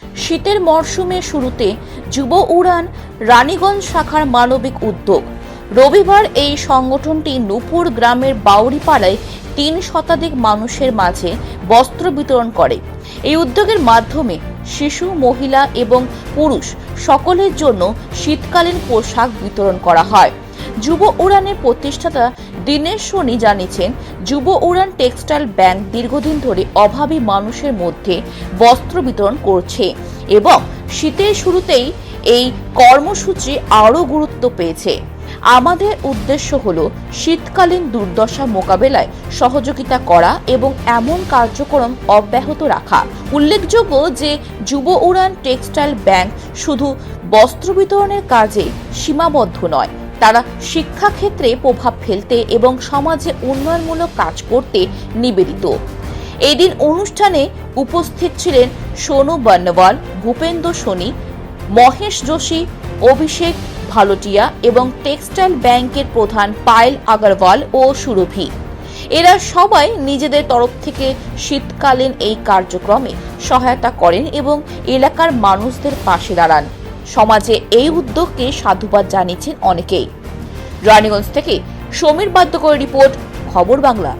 শীতের মরশুমের শুরুতে যুব উড়ান রানীগঞ্জ শাখার মানবিক উদ্যোগ। রবিবার এই সংগঠনটি নূপুর গ্রামের বাউরিপাড়ায় ৩ শতাধিক মানুষের মাঝে বস্ত্র বিতরণ করে। এই উদ্যোগের মাধ্যমে শিশু, মহিলা এবং পুরুষ সকলের জন্য শীতকালীন পোশাক বিতরণ করা হয়। যুব উড়ানের প্রতিষ্ঠাতা দীনেশ সোনি জানিয়েছেন, যুব উড়ান টেক্সটাইল ব্যাংক দীর্ঘদিন ধরে অভাবী মানুষের মধ্যে বস্ত্র বিতরণ করছে এবং শীতের শুরুতেই এই কর্মসূচি আরও গুরুত্ব পেয়েছে। আমাদের উদ্দেশ্য হলো শীতকালীন দুর্দশা মোকাবেলায় সহযোগিতা করা এবং এমন কার্যক্রম অব্যাহত রাখা। উল্লেখযোগ্য যে যুব উড়ান টেক্সটাইল ব্যাংক শুধু বস্ত্র বিতরণের কাজে সীমাবদ্ধ নয়, তারা শিক্ষাক্ষেত্রে প্রভাব ফেলতে এবং সমাজে উন্নয়নমূলক কাজ করতে নিবেদিত। এদিন অনুষ্ঠানে উপস্থিত ছিলেন সোনু বর্ণওয়াল, ভূপেন্দ্র সোনি, মহেশ যোশী, অভিষেক ভালোটিয়া এবং টেক্সটাইল ব্যাংকের প্রধান পায়েল আগরওয়াল ও সুরভি। এরা সবাই নিজেদের তরফ থেকে শীতকালীন এই কার্যক্রমে সহায়তা করেন এবং এলাকার মানুষদের পাশে দাঁড়ান। সমাজে এই উদ্যোগকে সাধুবাদ জানিয়েছেন অনেকেই। রানীগঞ্জ থেকে সমীর বাদ্যকর রিপোর্ট, খবর বাংলা।